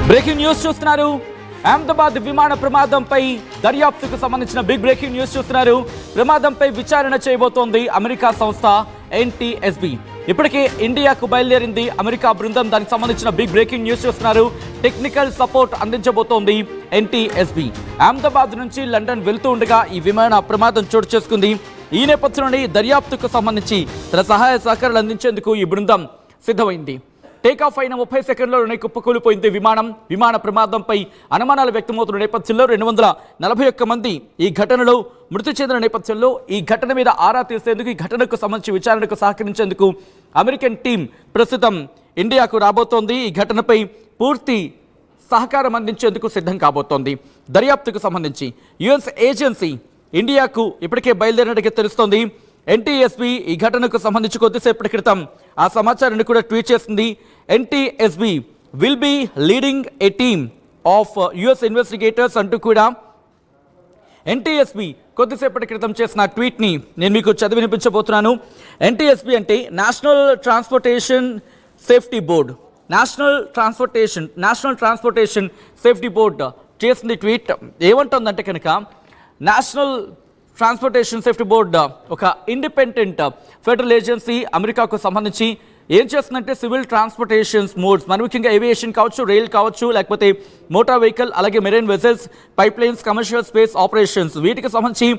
Breaking news చూస్తున్నారు. అహ్మదాబాద్ విమాన ప్రమాదంపై దర్యాప్తుకు సంబంధించిన బిగ్ బ్రేకింగ్ న్యూస్ చూస్తున్నారు. ప్రమాదంపై విచారణ చేయబోతోంది అమెరికా సంస్థ NTSB. ఇప్పటికే ఇండియాకు బయలుదేరింది అమెరికా బృందం. దానికి సంబంధించిన బిగ్ బ్రేకింగ్ న్యూస్ చూస్తున్నారు. టెక్నికల్ సపోర్ట్ అందించబోతోంది NTSB. అహ్మదాబాద్ నుంచి లండన్ వెళ్తూ ఉండగా ఈ విమాన ప్రమాదం చోటు చేసుకుంది. ఈ నేపథ్యంలోనే దర్యాప్తుకు సంబంధించి తన సహాయ సహకారాలు అందించేందుకు ఈ బృందం సిద్ధమైంది. టేకాఫ్ అయిన 30 సెకండ్లలోనే కుప్పకూలిపోయింది విమాన ప్రమాదంపై అనుమానాలు వ్యక్తమవుతున్న నేపథ్యంలో 241 మంది ఈ ఘటనలో మృతి చెందిన నేపథ్యంలో ఈ ఘటన మీద ఆరా తీసేందుకు, ఈ ఘటనకు సంబంధించి విచారణకు సహకరించేందుకు అమెరికన్ టీం ప్రస్తుతం ఇండియాకు రాబోతోంది. ఈ ఘటనపై పూర్తి సహకారం అందించేందుకు సిద్ధం కాబోతోంది. దర్యాప్తుకు సంబంధించి US ఏజెన్సీ ఇండియాకు ఇప్పటికే బయలుదేరినట్టుగా తెలుస్తోంది. NTSB ఈ ఘటనకు సంబంధించి కొద్దిసేపటి క్రితం ఆ సమాచారాన్ని కూడా ట్వీట్ చేసింది. NTSB will be leading a team of US investigators అంటూ కూడా NTSB కొద్దిసేపటి క్రితం చేసిన ట్వీట్ని నేను మీకు చదివి వినిపించబోతున్నాను. NTSB అంటే national transportation safety board. National transportation safety board చేసింది ట్వీట్. ఏమంటుందంటే కనుక, నేషనల్ ట్రాన్స్పోర్టేషన్ సేఫ్టీ బోర్డ్ ఒక ఇండిపెండెంట్ ఫెడరల్ ఏజెన్సీ. అమెరికాకు సంబంధించి ఏం చేస్తుందంటే సివిల్ ట్రాన్స్పోర్టేషన్స్ మోడ్స్, మరి ముఖ్యంగా ఏవియేషన్ కావచ్చు, రైల్ కావచ్చు, లేకపోతే మోటార్ వెహికల్, అలాగే marine vessels, pipe lines, commercial space operations, వీటికి సంబంధించి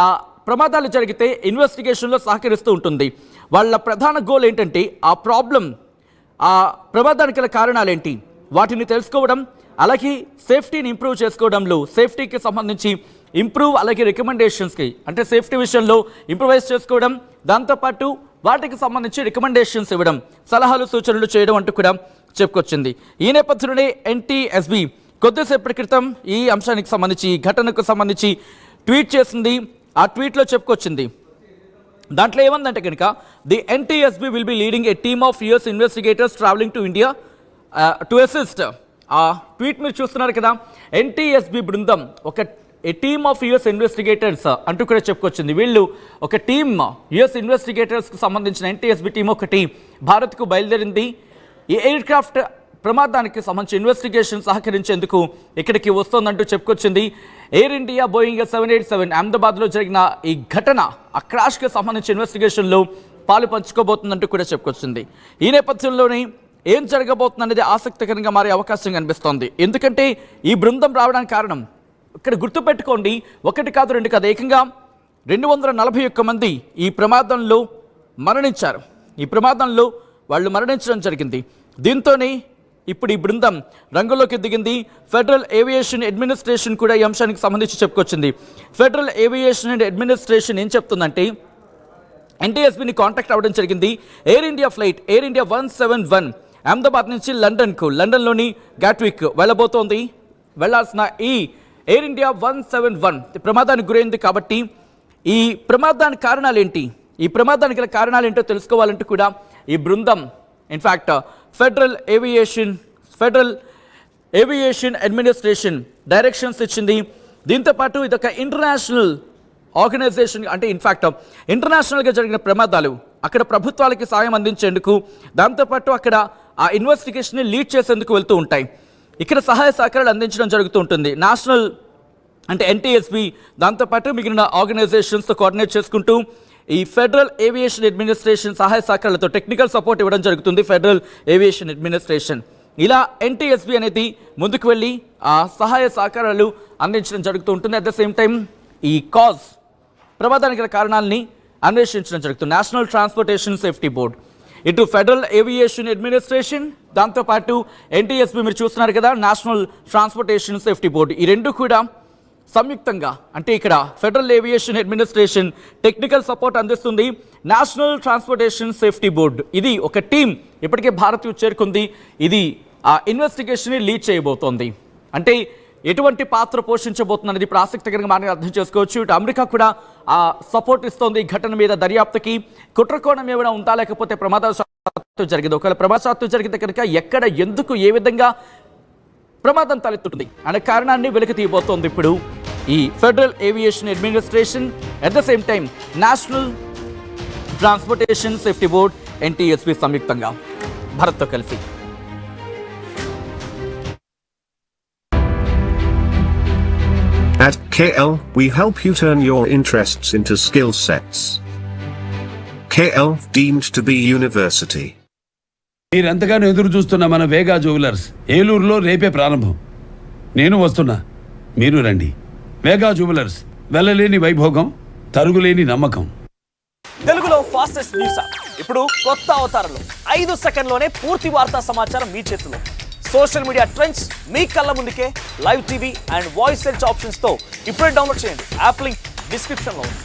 ఆ ప్రమాదాలు జరిగితే ఇన్వెస్టిగేషన్లో సహకరిస్తూ ఉంటుంది. వాళ్ళ ప్రధాన గోల్ ఏంటంటే ఆ ప్రమాదానికి గల కారణాలేంటి వాటిని తెలుసుకోవడం, అలాగే సేఫ్టీని ఇంప్రూవ్ చేసుకోవడంలో, సేఫ్టీకి సంబంధించి ఇంప్రూవ్, అలాగే రికమెండేషన్స్కి అంటే సేఫ్టీ విషయంలో ఇంప్రూవైజ్ చేసుకోవడం, దాంతోపాటు వాటికి సంబంధించి రికమెండేషన్స్ ఇవ్వడం, సలహాలు సూచనలు చేయడం అంటూ కూడా చెప్పుకొచ్చింది. ఈ నేపథ్యంలోనే NTSB కొద్దిసేపటి క్రితం ఈ అంశానికి సంబంధించి, ఈ ఘటనకు సంబంధించి ట్వీట్ చేసింది. ఆ ట్వీట్లో చెప్పుకొచ్చింది. దాంట్లో ఏమందంటే కనుక, the NTSB will be leading a team of US investigators travelling to India to assist. ఆ ట్వీట్ మీరు చూస్తున్నారు కదా, NTSB బృందం ఏ టీమ్ ఆఫ్ US ఇన్వెస్టిగేటర్స్ అంటూ కూడా చెప్పుకొచ్చింది. వీళ్ళు ఒక టీమ్, US ఇన్వెస్టిగేటర్స్కి సంబంధించిన NTSB టీం ఒకటి భారత్కు బయలుదేరింది. ఈ ఎయిర్ క్రాఫ్ట్ ప్రమాదానికి సంబంధించి ఇన్వెస్టిగేషన్ సహకరించేందుకు ఇక్కడికి వస్తోందంటూ చెప్పుకొచ్చింది. ఎయిర్ ఇండియా బోయింగ్ 787 అహ్మదాబాద్లో జరిగిన ఈ ఘటన, ఆ క్రాష్కి సంబంధించి ఇన్వెస్టిగేషన్లో పాలు పంచుకోబోతుందంటూ కూడా చెప్పుకొచ్చింది. ఈ నేపథ్యంలోనే ఏం జరగబోతుందనేది ఆసక్తికరంగా మారే అవకాశం కనిపిస్తోంది. ఎందుకంటే ఈ బృందం రావడానికి కారణం, ఇక్కడ గుర్తుపెట్టుకోండి, 1 కాదు 2 కాదు, ఏకంగా 241 మంది ఈ ప్రమాదంలో మరణించారు. ఈ ప్రమాదంలో వాళ్ళు మరణించడం జరిగింది. దీంతోనే ఇప్పుడు ఈ బృందం రంగంలోకి దిగింది. ఫెడరల్ ఏవియేషన్ అడ్మినిస్ట్రేషన్ కూడా ఈ అంశానికి సంబంధించి చెప్పుకొచ్చింది. ఫెడరల్ ఏవియేషన్ అండ్ అడ్మినిస్ట్రేషన్ ఏం చెప్తుందంటే, NTSBని కాంటాక్ట్ అవ్వడం జరిగింది. Air India flight air India 171 Ahmedabad నుంచి లండన్లోని గాట్విక్ వెళ్ళబోతోంది. వెళ్లాల్సిన ఈ ఎయిర్ ఇండియా 171 ప్రమాదానికి గురైంది. కాబట్టి ఈ ప్రమాదానికి కారణాలేంటి, ఈ ప్రమాదానికి గల కారణాలేంటో తెలుసుకోవాలంటూ కూడా ఈ బృందం in fact federal aviation administration directions ఇచ్చింది. దీంతోపాటు ఇదొక ఇంటర్నేషనల్ ఆర్గనైజేషన్, అంటే ఇన్ఫ్యాక్ట్ ఇంటర్నేషనల్గా జరిగిన ప్రమాదాలు అక్కడ ప్రభుత్వాలకి సాయం అందించేందుకు, దాంతోపాటు అక్కడ ఆ ఇన్వెస్టిగేషన్ని లీడ్ చేసేందుకు వెళ్తూ ఉంటాయి. ఇక్కడ సహాయ సహకారాలు అందించడం జరుగుతూ ఉంటుంది. నేషనల్ అంటే NTSB, దాంతోపాటు మిగిలిన ఆర్గనైజేషన్స్తో కోఆర్డినేట్ చేసుకుంటూ ఈ ఫెడరల్ ఏవియేషన్ అడ్మినిస్ట్రేషన్ సహాయ సహకారాలతో టెక్నికల్ సపోర్ట్ ఇవ్వడం జరుగుతుంది. ఫెడరల్ ఏవియేషన్ అడ్మినిస్ట్రేషన్ ఇలా NTSB అనేది ముందుకు వెళ్ళి ఆ సహాయ సహకారాలు అందించడం జరుగుతూ ఉంటుంది. అట్ ద సేమ్ టైం ఈ ప్రమాదానికి గల కారణాలని అన్వేషించడం జరుగుతుంది. నేషనల్ ట్రాన్స్పోర్టేషన్ సేఫ్టీ బోర్డ్, ఇటు ఫెడరల్ ఏవియేషన్ అడ్మినిస్ట్రేషన్, దాంతోపాటు NTSB మీరు చూస్తున్నారు కదా, నేషనల్ ట్రాన్స్పోర్టేషన్ సేఫ్టీ బోర్డు, ఈ రెండు కూడా సంయుక్తంగా, అంటే ఇక్కడ federal aviation administration technical support అందిస్తుంది. నేషనల్ ట్రాన్స్పోర్టేషన్ సేఫ్టీ బోర్డు, ఇది ఒక టీం ఇప్పటికే భారత్ చేరుకుంది. ఇది ఆ ఇన్వెస్టిగేషన్ని లీడ్ చేయబోతోంది. అంటే ఎటువంటి పాత్ర పోషించబోతుంది అనేది ఇప్పుడు ఆసక్తికరంగా మనం అర్థం చేసుకోవచ్చు. ఇటు అమెరికా కూడా ఆ సపోర్ట్ ఇస్తోంది ఈ ఘటన మీద దర్యాప్తుకి. కుట్రకోణం ఏమైనా ఉందా, లేకపోతే ప్రమాదవశాత్తు జరిగింది, ఒకవేళ ప్రమాదవశాత్తు జరిగితే కనుక ఎక్కడ, ఎందుకు, ఏ విధంగా ప్రమాదం తలెత్తుతుంది అనే కారణాన్ని వెలికి తీయబోతోంది ఇప్పుడు ఈ federal aviation administration. At the same time national transportation safety board NTSB సంయుక్తంగా భారత్తో కలిసి. At KL, we help you turn your interests into skill sets. KL deemed to be university. మీరెంతగానో ఎదురు చూస్తున్న మన వేగా జ్యువెలర్స్ ఏలూరులో రేపే ప్రారంభం. నేను వస్తున్నా, మీరు రండి. వేగా జ్యువెలర్స్, వెళ్ళలేని వైభోగం, తరుగులేని నమ్మకం. తెలుగులో ఫాస్టెస్ట్ న్యూస్ యాప్ ఇప్పుడు కొత్త అవతారంలో 5 సెకండ్లోనే పూర్తి వార్తా సమాచారం మీ చేతిలో. సోషల్ మీడియా ట్రెండ్స్ మీ కళ్ళ ముందుకే live TV and voice search options తో ఇప్పుడే డౌన్లోడ్ చేయండి. యాప్ లింక్ డిస్క్రిప్షన్ లో ఉంది.